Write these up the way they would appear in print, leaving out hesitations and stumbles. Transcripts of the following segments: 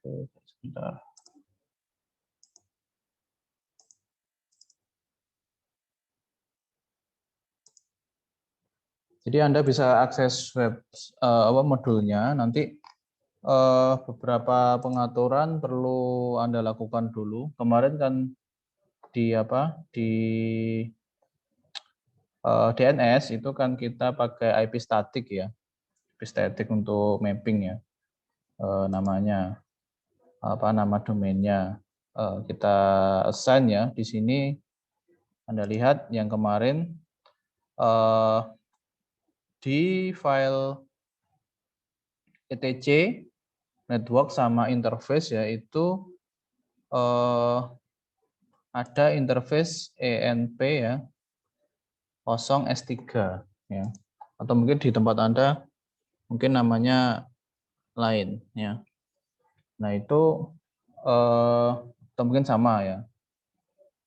Sebentar. Jadi Anda bisa akses web modulnya. Nanti beberapa pengaturan perlu Anda lakukan dulu. Kemarin kan di DNS itu kan kita pakai IP static ya, IP static untuk mapping ya, namanya nama domainnya kita assign ya. Di sini Anda lihat yang kemarin di file etc network sama interface ya itu ada interface ENP ya 0S3 ya, atau mungkin di tempat Anda mungkin namanya lain ya. Nah itu atau mungkin sama ya.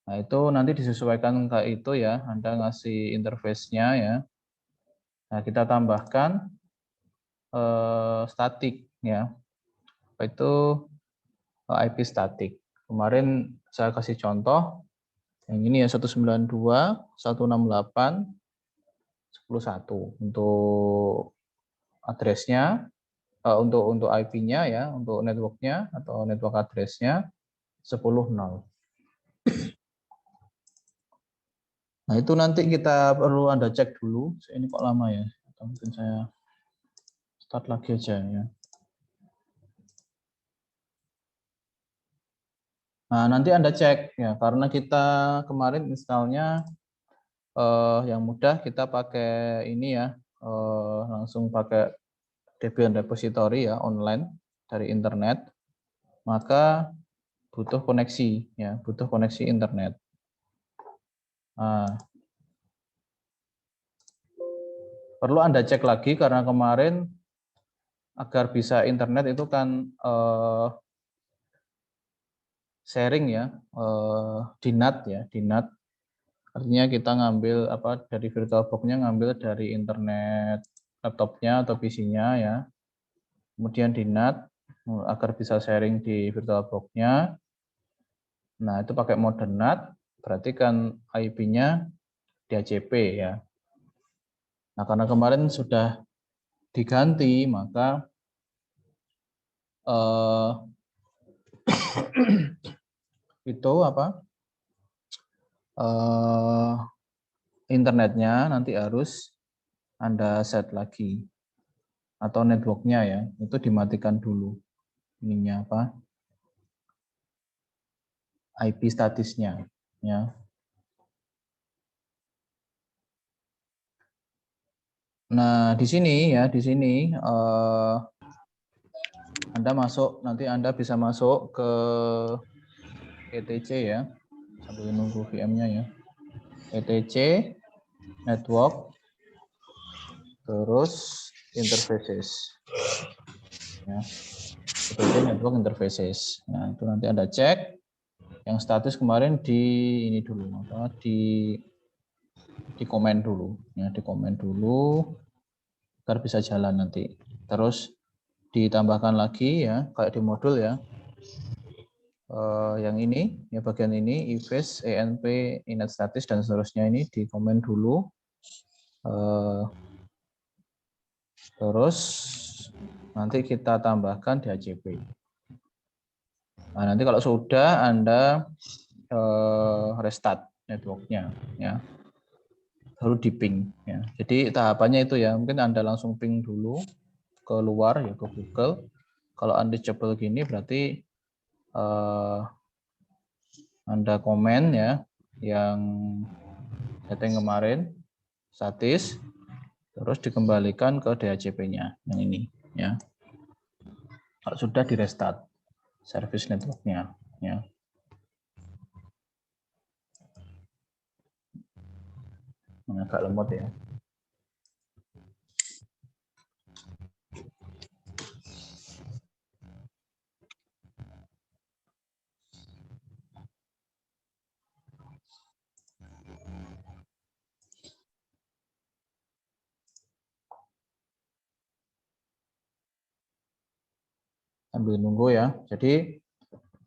Nah itu nanti disesuaikan ke itu ya, Anda ngasih interface-nya ya. Nah kita tambahkan statik ya, itu IP statik. Kemarin saya kasih contoh yang ini ya 192.168.10.1 untuk address-nya, untuk IP-nya ya, untuk network-nya atau network address-nya 10.0. Nah itu nanti kita perlu Anda cek dulu. Ini kok lama ya? Atau mungkin saya start lagi aja ya. Nah nanti Anda cek ya, karena kita kemarin installnya yang mudah kita pakai ini ya, langsung pakai Debian repository ya, online dari internet, maka butuh koneksi ya, butuh koneksi internet. Nah, perlu Anda cek lagi karena kemarin agar bisa internet itu kan sharing ya, di NAT ya, di NAT. Artinya kita ngambil dari VirtualBox-nya, ngambil dari internet laptopnya atau PC-nya ya. Kemudian di NAT agar bisa sharing di VirtualBox-nya. Nah, itu pakai mode NAT, berarti kan IP-nya DHCP ya. Nah, karena kemarin sudah diganti, maka itu internetnya nanti harus Anda set lagi, atau networknya ya, itu dimatikan dulu ininya IP statusnya ya. Nah di sini ya, di sini Anda masuk, nanti Anda bisa masuk ke ETC ya, sambil nunggu VM-nya ya. ETC network terus interfaces ya, ETC network interfaces. Nah itu nanti Anda cek yang status kemarin di ini dulu, di komen dulu ya, di komen dulu agar bisa jalan nanti. Terus ditambahkan lagi ya, kayak di modul ya, yang ini ya, bagian ini IFS, ENP, init status dan seterusnya ini di komen dulu. Terus nanti kita tambahkan DHCP. Nah, nanti kalau sudah Anda restart networknya ya, baru di ping ya. Jadi tahapannya itu ya, mungkin Anda langsung ping dulu ke luar ya, ke Google. Kalau undisable gini berarti Anda komen ya yang setting kemarin statis, terus dikembalikan ke DHCP-nya yang ini ya. Kalau sudah di restart service network-nya ya. Agak lemot ya. Sambil nunggu ya. Jadi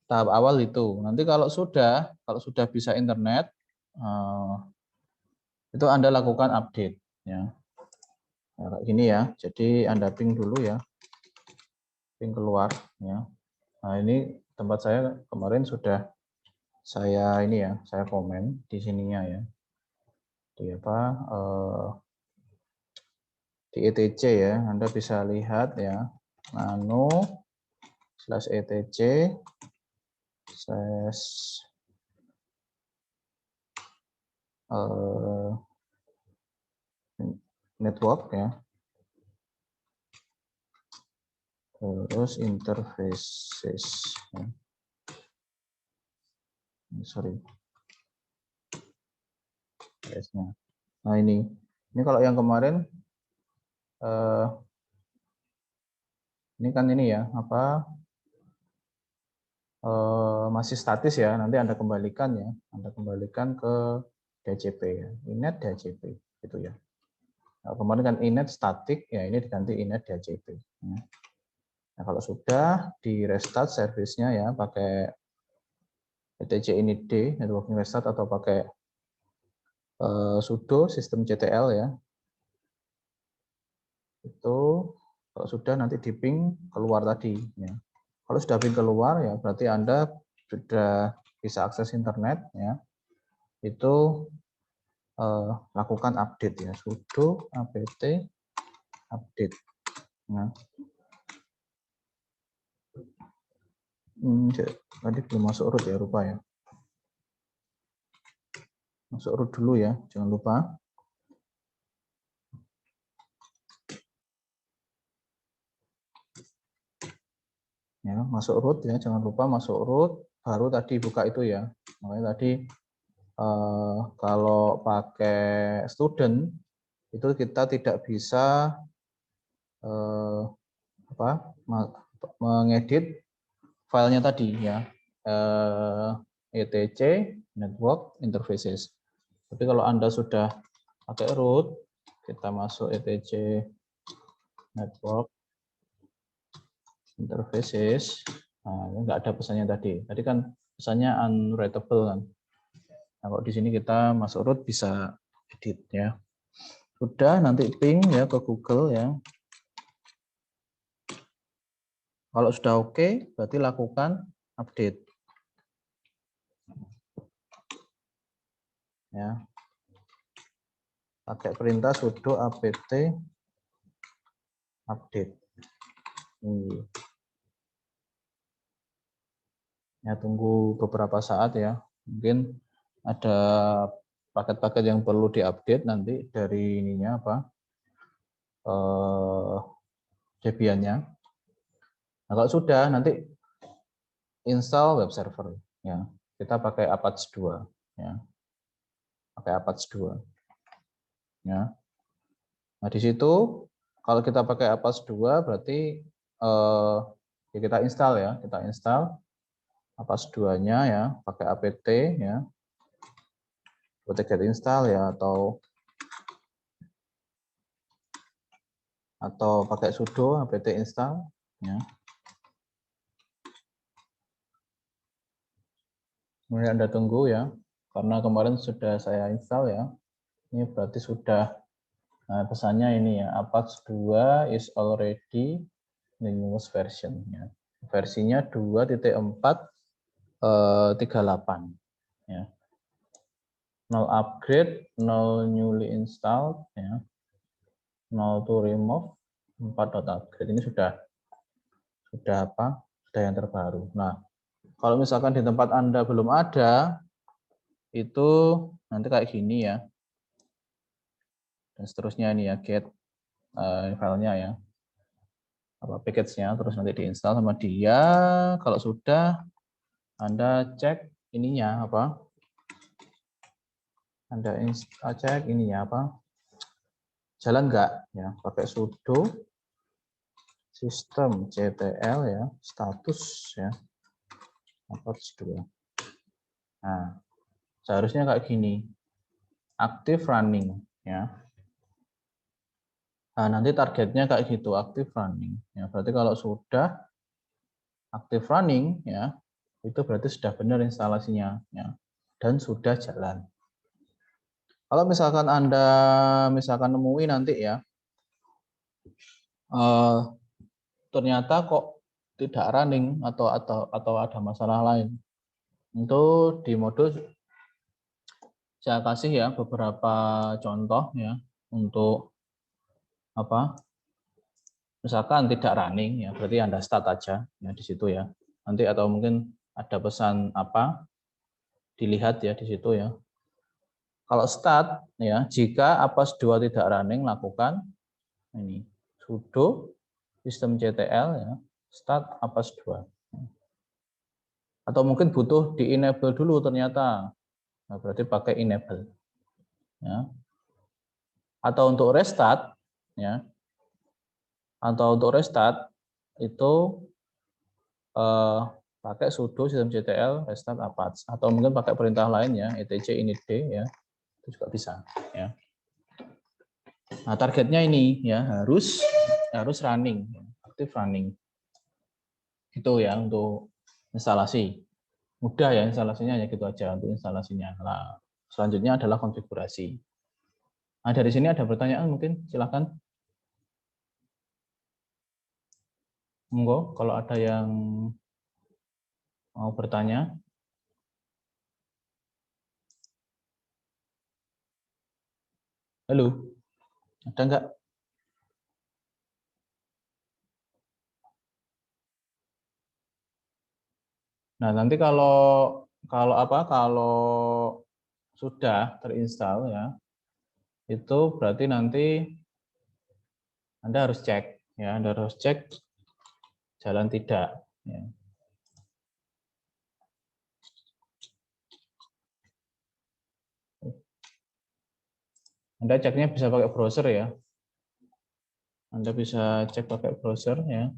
tahap awal itu. Nanti kalau sudah bisa internet, itu Anda lakukan update ya. Nah, kayak gini ya. Jadi Anda ping dulu ya. Ping keluar ya. Nah, ini tempat saya kemarin sudah saya ini ya, saya komen di sininya ya. Di apa? Di ETC ya. Anda bisa lihat ya. Nano /etc network ya, terus interfaces ya. Sorry, nah ini kalau yang kemarin ini kan ini ya apa masih statis ya, nanti Anda kembalikan ya, Anda kembalikan ke DHCP ya, inet DHCP gitu ya. Nah, kemarin kan inet statik ya, ini diganti inet DHCP ya. Nah, kalau sudah di restart service-nya ya pakai etc init d networking restart atau pakai sudo systemctl ya, itu kalau sudah nanti di ping keluar tadi ya. Kalau sudah ping keluar ya berarti Anda sudah bisa akses internet ya. Itu lakukan update ya, sudo apt update. Nah, tadi belum masuk root ya rupa ya. Masuk root dulu ya, jangan lupa. Ya, masuk root ya, jangan lupa masuk root, baru tadi buka itu ya. Makanya tadi kalau pakai student itu kita tidak bisa mengedit filenya tadi ya, etc network interfaces. Tapi kalau Anda sudah pakai root, kita masuk etc network interfaces, nah nggak ada pesannya tadi. Tadi kan pesannya unreadable kan. Nah, kalau di sini kita masuk root bisa edit ya. Sudah, nanti ping ya ke Google ya. Kalau sudah oke, berarti lakukan update. Ya. Pakai perintah sudo apt update. Ya, tunggu beberapa saat ya. Mungkin ada paket-paket yang perlu diupdate nanti dari ininya apa? Debiannya. Nah, kalau sudah nanti install web server ya. Kita pakai Apache 2 ya. Pakai Apache 2. Ya. Nah, di situ kalau kita pakai Apache 2 berarti ya kita install ya, kita install Apache 2-nya ya, pakai apt ya. Get install ya atau pakai sudo apt install ya. Kemudian Anda tunggu ya, karena kemarin sudah saya install ya. Ini berarti sudah, nah pesannya ini ya, Apache 2 is already the newest version ya. Versinya 2.438 ya. No upgrade, no newly installed ya. No to remove, 4.upgrade. Ini sudah apa? Sudah yang terbaru. Nah, kalau misalkan di tempat Anda belum ada, itu nanti kayak gini ya. Dan seterusnya ini ya, get filenya ya. Apa package-nya, terus nanti diinstal sama dia. Kalau sudah, Anda cek ininya apa? Anda cek ininya apa? Jalan enggak ya, pakai sudo systemctl ya, status ya. Apache 2. Nah, seharusnya kayak gini. Active running ya. Nah, nanti targetnya kayak gitu, active running. Ya, berarti kalau sudah aktif running ya, itu berarti sudah benar instalasinya ya, dan sudah jalan. Kalau misalkan Anda nemuin nanti ya, ternyata kok tidak running atau ada masalah lain, itu di modul saya kasih ya beberapa contoh ya untuk apa, misalkan tidak running ya, berarti Anda start aja ya di situ ya. Nanti atau mungkin ada pesan apa, dilihat ya di situ ya. Kalau start ya, jika APAS2 tidak running, lakukan ini sudo systemctl ya, start APAS2. Atau mungkin butuh di enable dulu ternyata. Nah, berarti pakai enable. Ya. Atau untuk restart ya. Atau untuk restart itu pakai sudo systemctl restart apache, atau mungkin pakai perintah lain ya, etc init d ya, itu juga bisa ya. Nah, targetnya ini ya harus running, aktif running. Itu ya untuk instalasi. Mudah ya instalasinya, ya gitu aja untuk instalasinya. Nah, selanjutnya adalah konfigurasi. Nah, dari sini ada pertanyaan mungkin, silakan. Monggo kalau ada yang mau bertanya. Halo, ada enggak? Nah, nanti kalau sudah terinstall ya, itu berarti nanti Anda harus cek ya, Anda harus cek jalan tidak ya. Anda ceknya bisa pakai browser ya. Anda bisa cek pakai browser ya.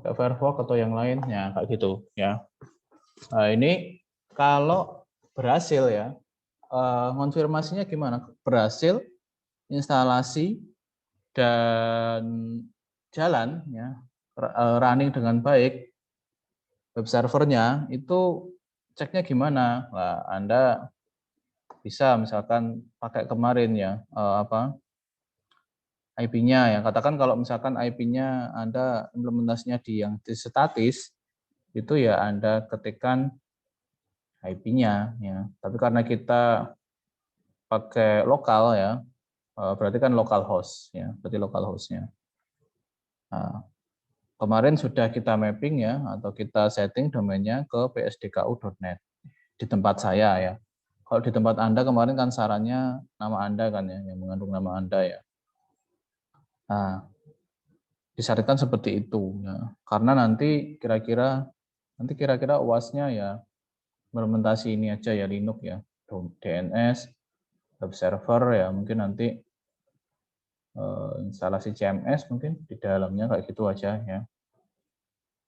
Pakai Firefox atau yang lain ya, kayak gitu ya. Nah, ini kalau berhasil ya, konfirmasinya gimana? Berhasil instalasi dan jalan ya, running dengan baik web servernya, itu ceknya gimana? Nah, Anda bisa misalkan pakai kemarin ya, IP-nya ya. Katakan kalau misalkan IP-nya Anda implementasinya yang di statis, itu ya Anda ketikkan IP-nya ya. Tapi karena kita pakai lokal ya, berarti kan local host ya, berarti local hostnya. Nah, kemarin sudah kita mapping ya, atau kita setting domainnya ke psdku.net di tempat saya ya. Kalau di tempat Anda kemarin kan sarannya nama Anda kan ya, yang mengandung nama Anda ya. Nah, disarankan seperti itu ya. Karena nanti kira-kira UAS-nya ya implementasi ini aja ya, Linux ya, DNS, web server ya, mungkin nanti instalasi CMS mungkin di dalamnya kayak gitu aja ya.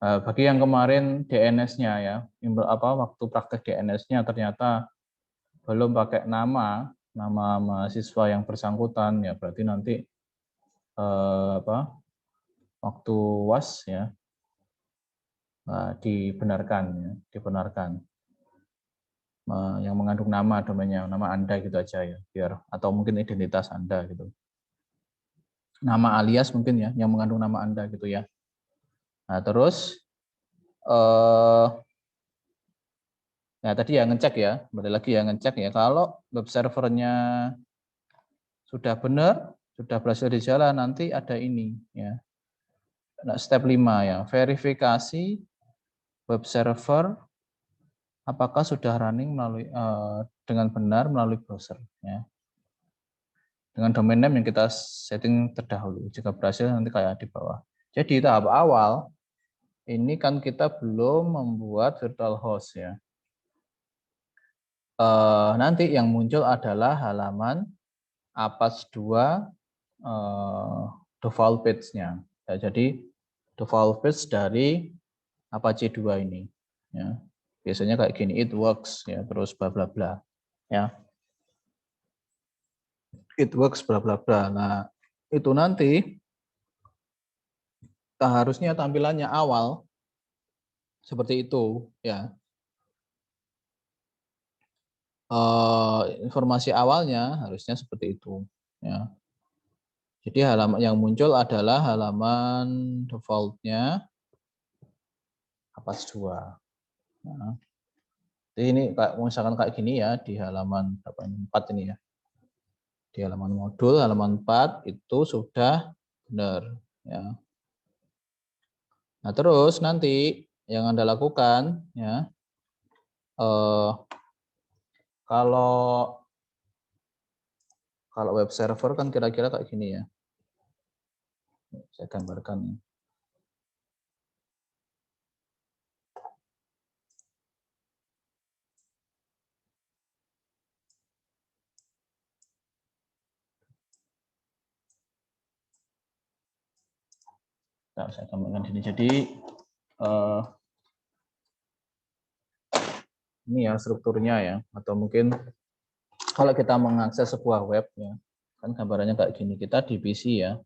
Bagi yang kemarin DNS-nya ya, waktu praktek DNS-nya ternyata belum pakai nama mahasiswa yang bersangkutan ya, berarti nanti waktu UAS ya dibenarkan yang mengandung nama domainnya, nama Anda gitu aja ya, biar, atau mungkin identitas Anda gitu. Nama alias mungkin ya, yang mengandung nama Anda gitu ya. Nah, terus nah tadi ya ngecek ya, kembali lagi ya ngecek ya, kalau web servernya sudah benar, sudah berhasil di jalan, nanti ada ini ya. Nah, step 5 ya, verifikasi web server apakah sudah running dengan benar melalui browser ya. Dengan domain name yang kita setting terdahulu. Jika berhasil nanti kayak di bawah. Jadi tahap awal ini kan kita belum membuat virtual host ya. Nanti yang muncul adalah halaman APAS2 default page-nya. Ya, jadi default page dari Apache 2 ini. Ya. Biasanya kayak gini, it works ya, terus bla bla bla. ya. It works bla bla bla. Nah, itu nanti harusnya tampilannya awal seperti itu ya. Informasi awalnya harusnya seperti itu ya. Jadi halaman yang muncul adalah halaman default-nya Apache 2. Nah, jadi ini misalkan kayak gini ya di halaman 4 ini ya. Di halaman modul halaman 4 itu sudah benar ya. Nah, terus nanti yang Anda lakukan ya kalau web server kan kira-kira kayak gini ya. Saya gambarkan. Nah, saya gambarkan sini. Jadi ini ya strukturnya ya. Atau mungkin kalau kita mengakses sebuah web ya, kan gambarannya kayak gini. Kita di PC ya.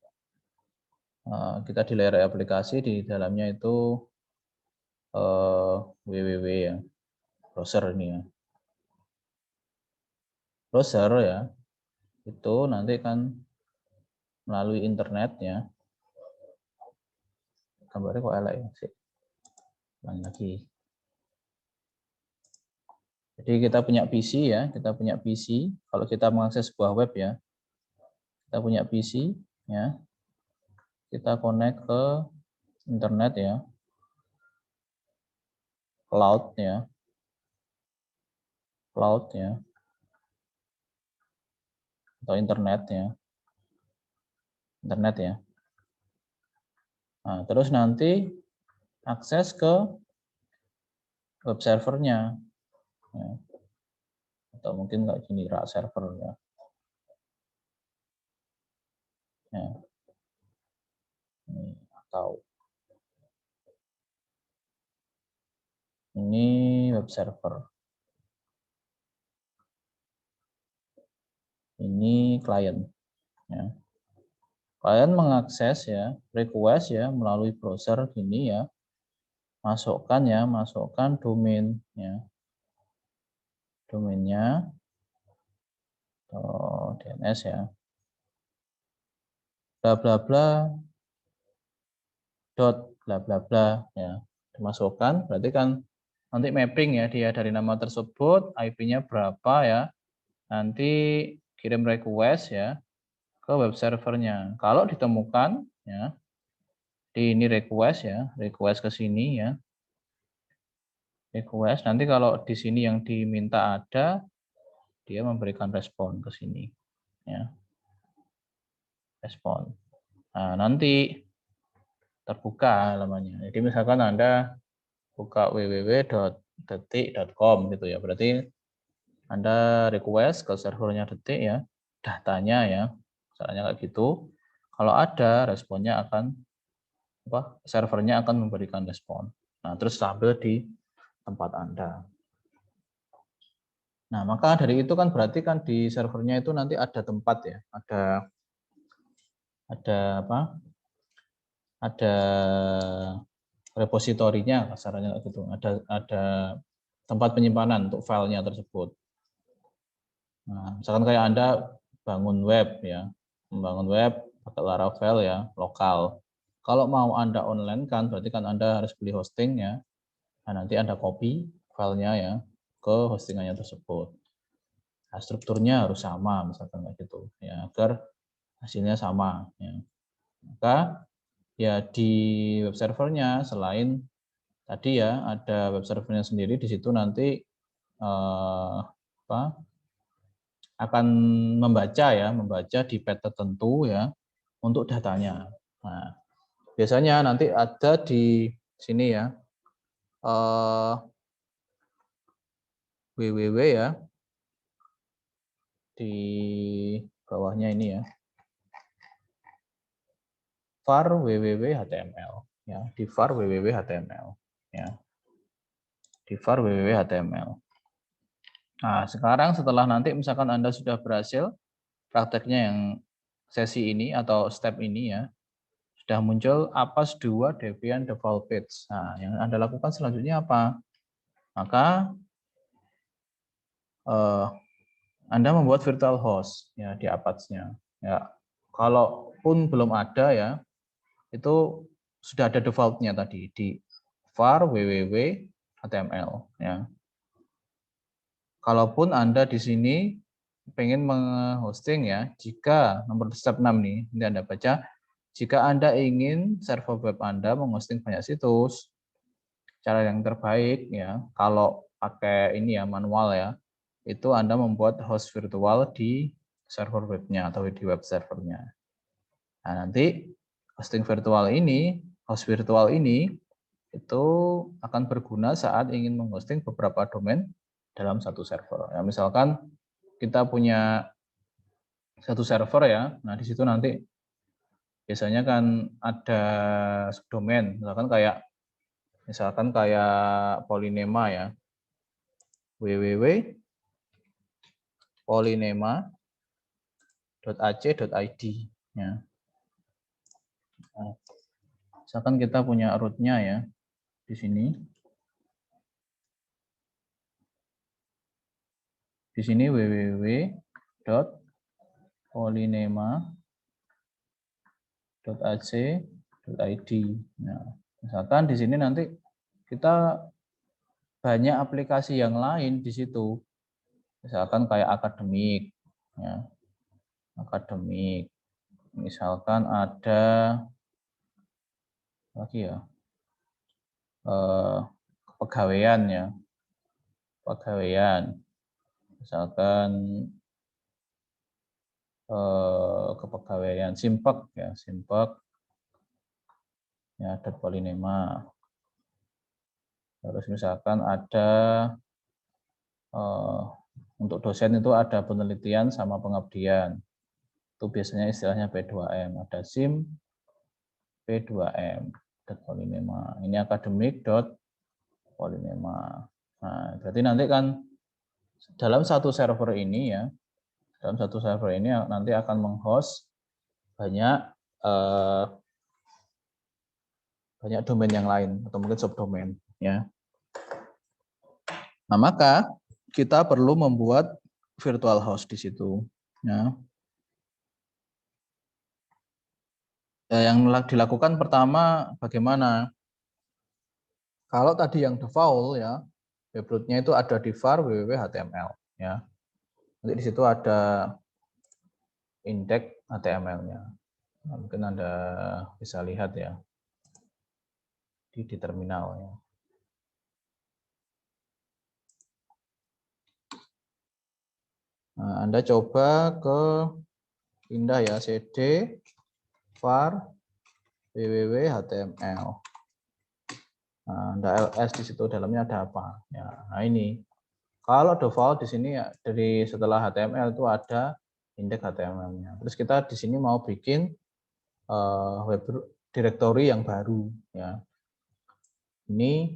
Kita di layar aplikasi di dalamnya itu www ya. Browser ini ya. Browser ya. Itu nanti kan melalui internet ya. Gambarnya kok elek ya sih. Ulangi lagi. Jadi kita punya PC ya, kita punya PC. Kalau kita mengakses sebuah web ya, kita punya PC ya. Kita connect ke internet ya. Cloud ya. Cloud ya. Atau internet ya. Internet ya. Nah, terus nanti akses ke web servernya. Ya. Atau mungkin kayak gini, rak server ya. Ya. Ini, atau ini web server. Ini klien. Ya. Klien mengakses ya, request ya melalui browser gini ya. Masukkan ya, masukkan domain ya. Domainnya atau DNS ya. Bla bla bla dot bla bla bla ya. Dimasukkan berarti kan nanti mapping ya dia dari nama tersebut, IP-nya berapa ya. Nanti kirim request ya ke web servernya. Kalau ditemukan ya di ini request ya, request ke sini ya. Request nanti kalau di sini yang diminta ada, dia memberikan respon ke sini ya. Respon. Nah, nanti terbuka halamannya. Jadi misalkan Anda buka www.detik.com gitu ya. Berarti Anda request ke servernya Detik ya, datanya ya. Misalnya kayak gitu. Kalau ada responnya akan servernya akan memberikan respon. Nah, terus tampil di tempat Anda. Nah, maka dari itu kan berarti kan di servernya itu nanti ada tempat ya, ada apa? Ada repositorinya kasarnya gitu. Ada tempat penyimpanan untuk filenya tersebut. Nah, misalkan kayak Anda bangun web ya, membangun web pakai Laravel ya, lokal. Kalau mau Anda online kan berarti kan Anda harus beli hosting ya. Nah, nanti Anda copy filenya ya ke hostingannya tersebut. Nah, strukturnya harus sama misalkan kayak gitu ya, agar hasilnya sama ya. Maka ya di web servernya selain tadi ya ada web servernya sendiri, di situ nanti akan membaca di pet tertentu ya untuk datanya. Nah, biasanya nanti ada di sini ya www ya di bawahnya ini ya var www html ya di var www html ya di var www html. Nah, sekarang setelah nanti misalkan Anda sudah berhasil prakteknya yang sesi ini atau step ini ya, sudah muncul Apas 2 Debian default page. Nah, yang Anda lakukan selanjutnya apa? Maka Anda membuat virtual host ya di Apache-nya. Ya, kalaupun belum ada ya, itu sudah ada default-nya tadi di var www html ya. Kalaupun Anda di sini pengen menghosting ya, jika nomor step 6 nih, ini Anda baca, jika Anda ingin server web Anda menghosting banyak situs, cara yang terbaik ya, kalau pakai ini ya manual ya, itu Anda membuat host virtual di server webnya atau di web servernya. Nah, nanti host virtual ini itu akan berguna saat ingin menghosting beberapa domain dalam satu server. Ya, misalkan kita punya satu server ya, nah di situ nanti biasanya kan ada subdomain, misalkan kayak Polinema ya, www.polinema.ac.id ya. Nah, misalkan kita punya root-nya ya di sini. Di sini www.polinema.ac.id. Nah, misalkan di sini nanti kita banyak aplikasi yang lain di situ. Misalkan kayak akademik ya. Akademik. Misalkan ada lagi ya. Kepegawaian ya. Kepegawaian. Misalkan kepegawaian Simpek ya, Simpek ya, .polinema. Terus misalkan ada untuk dosen itu ada penelitian sama pengabdian. Itu biasanya istilahnya P2M. Ada SIM P2M .polinema. Ini akademik .polinema. Nah, berarti nanti kan dalam satu server ini ya, nanti akan menghost banyak domain yang lain atau mungkin subdomain ya. Nah, maka kita perlu membuat virtual host di situ ya. Yang dilakukan pertama bagaimana? Kalau tadi yang default ya, web root-nya itu ada di var www.html ya. Nanti di situ ada index HTML-nya. Nah, mungkin Anda bisa lihat ya di terminal ya. Nah, Anda coba ke pindah ya cd var www.html. Nah, Anda ls di situ dalamnya ada apa? Ya, nah ini. Kalau default di sini ya, dari setelah HTML itu ada indeks HTML-nya. Terus kita di sini mau bikin web directory yang baru ya. Ini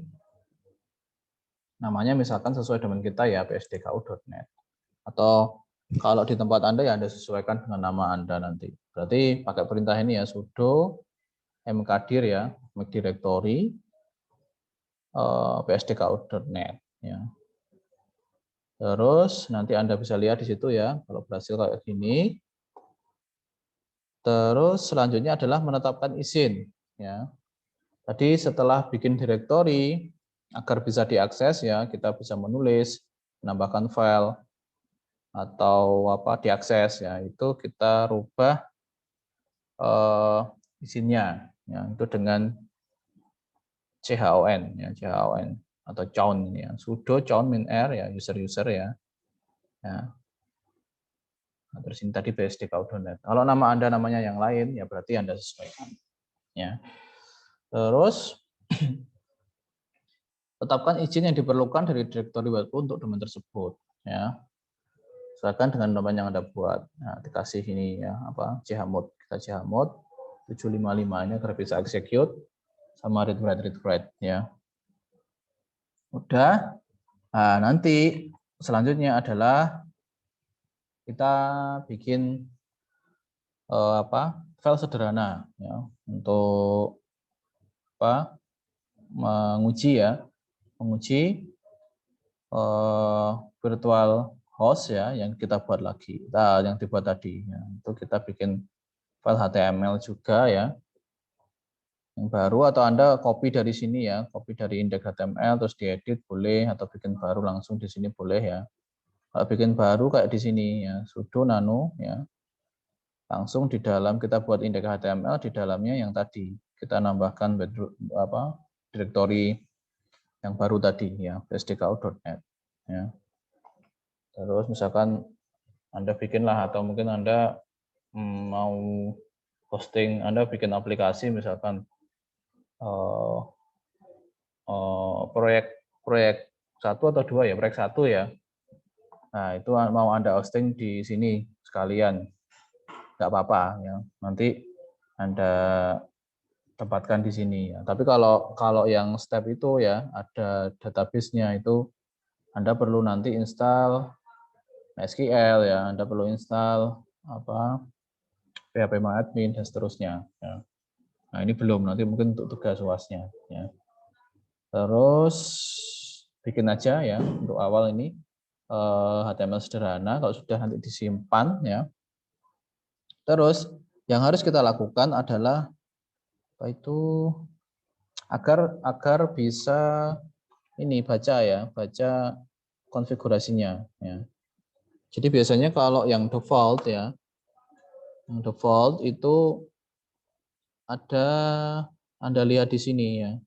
namanya misalkan sesuai dengan kita ya psdku.net. Atau kalau di tempat Anda ya Anda sesuaikan dengan nama Anda nanti. Berarti pakai perintah ini ya sudo mkdir ya, make directory psdku.net ya. Terus nanti Anda bisa lihat di situ ya, kalau berhasil kayak gini. Terus selanjutnya adalah menetapkan izin ya. Tadi setelah bikin directory agar bisa diakses ya, kita bisa menulis, menambahkan file atau diakses ya, itu kita rubah izinnya ya, itu dengan chon ya, chon atau chown ya, sudo chown -r ya, user ya. Ya. Nah, terus ini tadi psdku.net. Kalau nama Anda namanya yang lain ya berarti Anda sesuaikan ya. Terus tetapkan izin yang diperlukan dari directory web untuk domain tersebut ya. Sesuaikan dengan domain yang Anda buat. Nah, dikasih ini ya chmod. Kita chmod 755 ini agar bisa execute sama read write ya. Udah. Nah, nanti selanjutnya adalah kita bikin file sederhana ya untuk menguji virtual host ya yang kita buat lagi, yang dibuat tadi. Ya. Itu kita bikin file HTML juga ya, yang baru, atau Anda copy dari sini ya, copy dari index HTML terus diedit boleh, atau bikin baru langsung di sini boleh ya. Kalau bikin baru kayak di sini ya, sudo nano ya, langsung di dalam kita buat index HTML, di dalamnya yang tadi kita nambahkan directory yang baru tadi ya, psdku.net ya. Terus misalkan Anda bikinlah, atau mungkin Anda mau hosting, Anda bikin aplikasi misalkan proyek 1 atau 2 ya, proyek 1 ya. Nah, itu mau Anda hosting di sini sekalian, nggak apa-apa ya. Nanti Anda tempatkan di sini ya. Tapi kalau yang step itu ya, ada database-nya itu Anda perlu nanti install SQL ya, Anda perlu install phpMyAdmin dan seterusnya ya. Nah, ini belum, nanti mungkin untuk tugas UASnya ya. Terus bikin aja ya untuk awal ini HTML sederhana, kalau sudah nanti disimpan ya. Terus yang harus kita lakukan adalah agar bisa ini baca konfigurasinya ya. Jadi biasanya kalau yang default ya, yang default itu ada, Anda lihat di sini ya,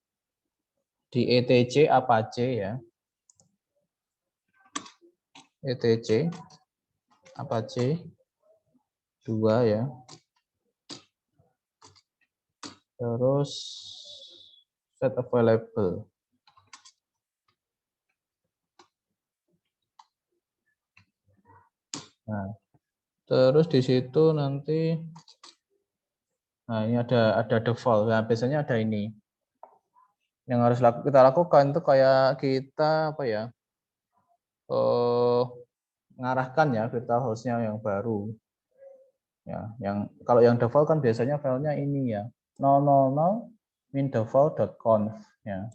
di etc Apache ya, etc Apache 2 ya, terus set available. Nah, terus di situ nanti, nah ini ada default. Nah, biasanya ada ini. Yang harus kita lakukan itu kayak kita mengarahkan ya virtual host-nya yang baru. Ya, kalau yang default kan biasanya filenya ini ya, 000 min-default.conf ya.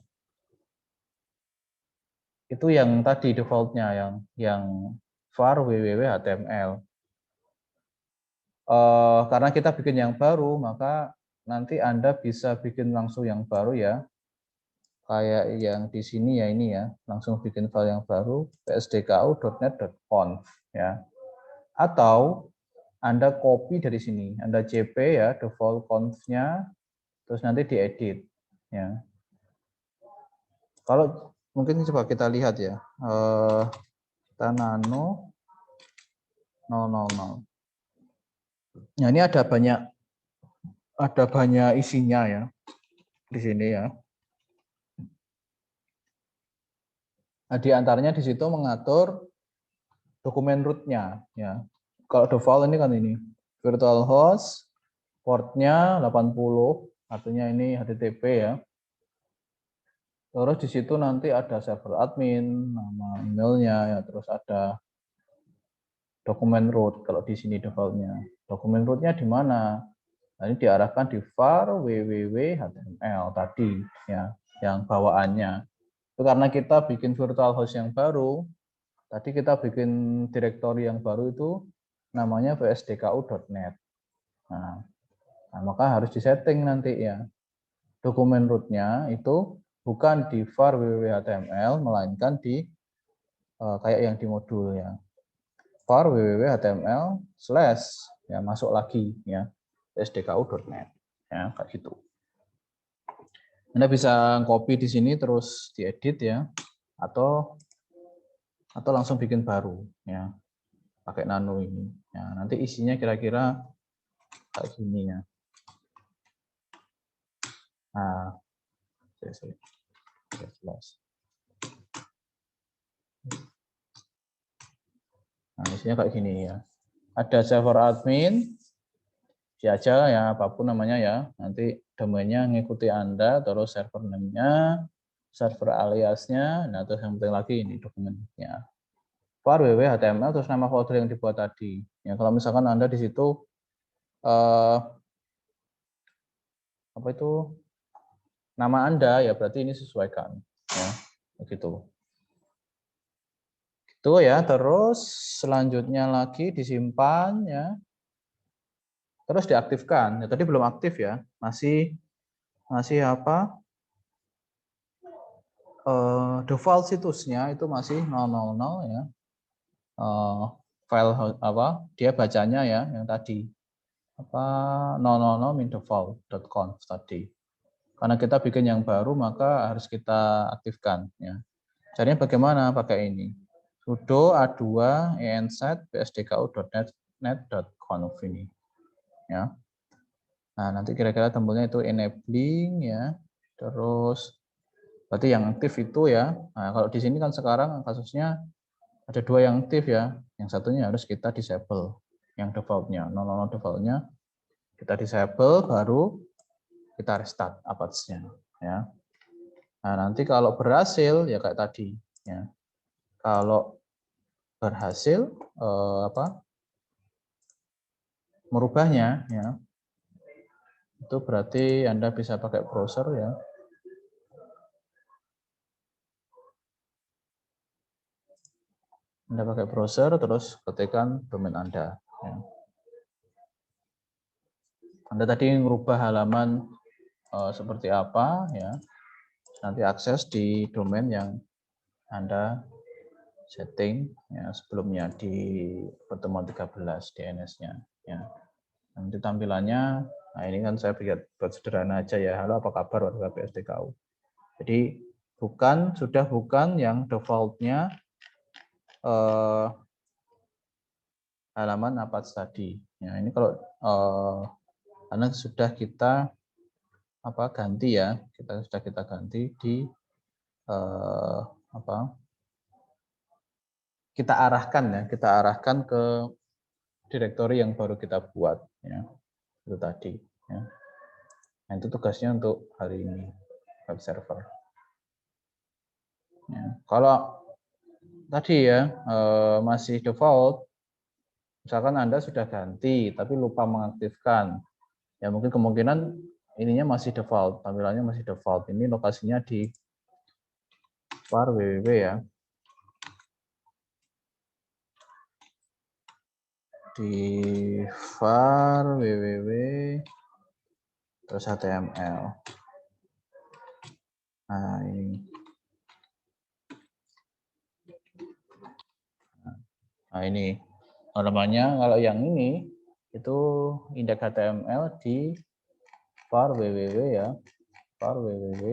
Itu yang tadi defaultnya yang var www.html. Karena kita bikin yang baru, maka nanti Anda bisa bikin langsung yang baru ya. Kayak yang di sini ya, ini ya, langsung bikin file yang baru psdku.net.conf ya. Atau Anda copy dari sini, Anda cp ya default conf-nya, terus nanti diedit ya. Kalau mungkin coba kita lihat ya, kita nano 000. Nah, ini ada banyak isinya ya di sini ya. Nah, di antaranya di situ mengatur dokumen root-nya ya. Kalau default ini kan ini virtual host, portnya 80, artinya ini HTTP ya. Terus di situ nanti ada server admin, nama emailnya ya, terus ada dokumen root kalau di sini defaultnya. Dokumen rootnya di mana? Nah, ini diarahkan di var www.html tadi ya, yang bawaannya. Itu karena kita bikin virtual host yang baru, tadi kita bikin direktori yang baru itu namanya psdku.net. Nah, maka harus disetting nanti ya. Dokumen root-nya itu bukan di var www.html, melainkan di kayak yang di modul ya. var www.html/ ya, masuk lagi ya psdku.net ya, kayak gitu. Anda bisa copy di sini terus diedit ya, atau langsung bikin baru ya pakai nano ini. Ya, nanti isinya kira-kira kayak gini ya. Nah, jelas. Nah, isinya kayak gini ya. Ada server admin, aja ya, apapun namanya ya. Nanti domainnya ngikuti Anda, terus server name-nya, server aliasnya, nah terus yang penting lagi ini dokumennya. var www HTML terus nama folder yang dibuat tadi. Ya, kalau misalkan Anda di situ apa itu nama Anda, ya berarti ini sesuaikan, ya begitu. Itu ya, terus selanjutnya lagi disimpan ya. Terus diaktifkan. Ya, tadi belum aktif ya. Masih apa? Default situsnya itu masih 000 ya. File apa? Dia bacanya ya yang tadi. Apa 000min-default.conf tadi. Karena kita bikin yang baru maka harus kita aktifkan ya. Caranya bagaimana? Pakai ini. Sudo a2 enset psdku.net.conf ini ya. Nah, nanti kira-kira tombolnya itu enabling ya. Terus berarti yang aktif itu ya. Nah, kalau di sini kan sekarang kasusnya ada 2 yang aktif ya. Yang satunya harus kita disable yang defaultnya. 000 defaultnya kita disable baru kita restart Apache-nya ya. Nah, nanti kalau berhasil ya kayak tadi ya. Kalau berhasil merubahnya ya. Itu berarti Anda bisa pakai browser ya. Anda pakai browser terus ketikkan domain Anda ya. Anda tadi merubah halaman seperti apa ya. Nanti akses di domain yang Anda setting ya sebelumnya di pertemuan 13 DNS-nya ya. Nanti tampilannya, nah ini kan saya buat sederhana aja ya. Halo apa kabar warga PSDKU. Jadi sudah bukan yang defaultnya halaman Apache tadi. Ya ini kalau karena sudah kita ganti ya, sudah kita ganti di kita arahkan ke direktori yang baru kita buat ya. Itu tadi ya. Nah, itu tugasnya untuk hari ini web server. Ya. Kalau tadi ya masih default, misalkan Anda sudah ganti tapi lupa mengaktifkan, ya mungkin kemungkinan ininya masih default, tampilannya masih default. Ini lokasinya di var www ya. Di var www terus HTML. Nah, ini. Nah, ini. Namanya kalau yang ini itu indeks HTML di var www ya. var www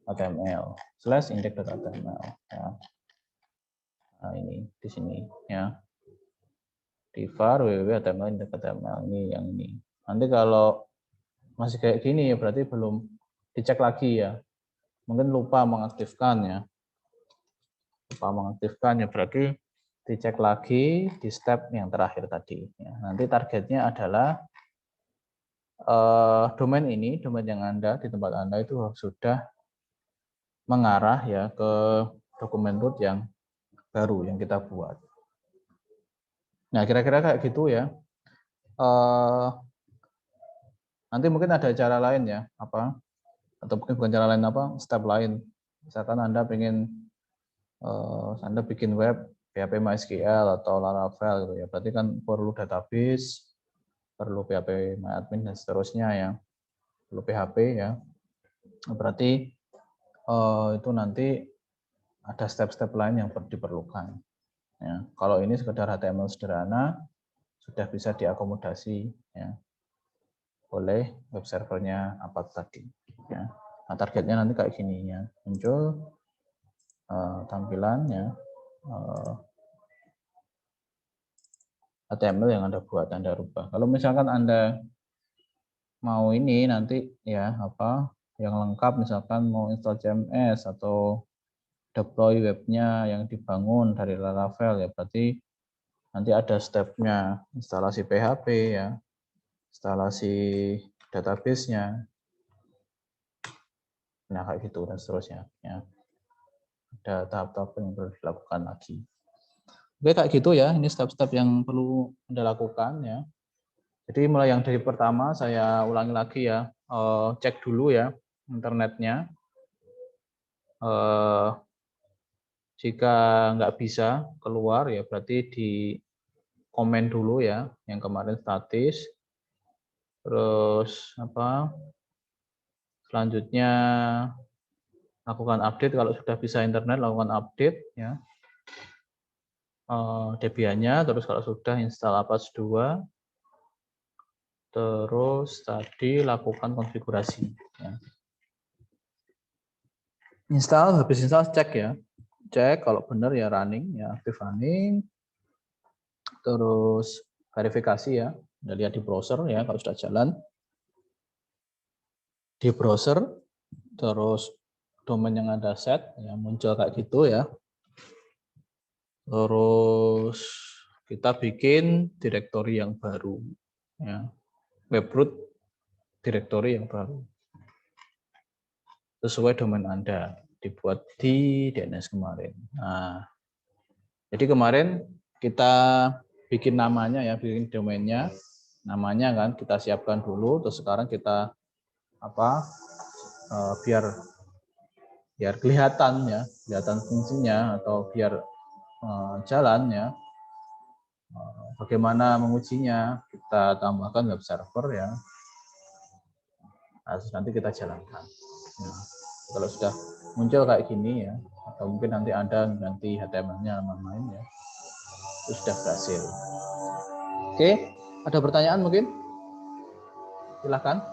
HTML /index.html ya. Nah, ini di sini ya. Di var www HTML index.html ini yang ini. Nanti kalau masih kayak gini ya berarti belum dicek lagi ya. Mungkin lupa mengaktifkan ya. Lupa mengaktifkan ya berarti dicek lagi di step yang terakhir tadi. Ya, nanti targetnya adalah domain yang Anda di tempat Anda itu sudah mengarah ya ke dokumen root yang baru yang kita buat. Nah kira-kira kayak gitu ya. Nanti mungkin ada cara lain ya, atau mungkin bukan cara lain step lain. Misalkan Anda pengen Anda bikin web PHP MySQL atau Laravel gitu ya. Berarti kan perlu database, perlu PHP MyAdmin dan seterusnya ya. Perlu PHP ya. Berarti itu nanti ada step-step lain yang diperlukan. Ya. Kalau ini sekedar HTML sederhana sudah bisa diakomodasi ya oleh web servernya apa tadi. Ya. Nah, targetnya nanti kayak gini ya, muncul tampilannya HTML yang Anda buat, Anda rubah. Kalau misalkan Anda mau ini nanti ya yang lengkap, misalkan mau install CMS atau deploy webnya yang dibangun dari Laravel ya berarti nanti ada stepnya instalasi PHP ya, instalasi database-nya, nah kayak gitu dan seterusnya ya. ada tahap-tahap yang perlu dilakukan lagi. Oke, kayak gitu ya. Ini step-step yang perlu Anda lakukan ya. Jadi mulai yang dari pertama saya ulangi lagi ya. Cek dulu ya internetnya. Jika nggak bisa keluar ya berarti di komen dulu ya yang kemarin statis. Terus selanjutnya lakukan update, kalau sudah bisa internet lakukan update ya Debiannya, terus kalau sudah install Apache 2, terus tadi lakukan konfigurasi ya. Habis install cek ya, cek kalau benar ya running ya, aktif running, terus verifikasi ya, udah lihat di browser ya kalau sudah jalan di browser, terus domain yang Anda set ya muncul kayak gitu ya. Terus kita bikin direktori yang baru ya, webroot direktori yang baru sesuai domain Anda, dibuat di DNS kemarin. Nah, jadi kemarin kita bikin namanya ya, bikin domainnya, namanya kan kita siapkan dulu, terus sekarang kita biar kelihatan ya, kelihatan fungsinya atau biar jalan ya. Bagaimana mengujinya? Kita tambahkan web server ya. Nah, nanti kita jalankan. Nah, kalau sudah muncul kayak gini ya, atau mungkin nanti Anda ganti HTML-nya lain ya, itu sudah berhasil. Oke, ada pertanyaan mungkin? Silakan.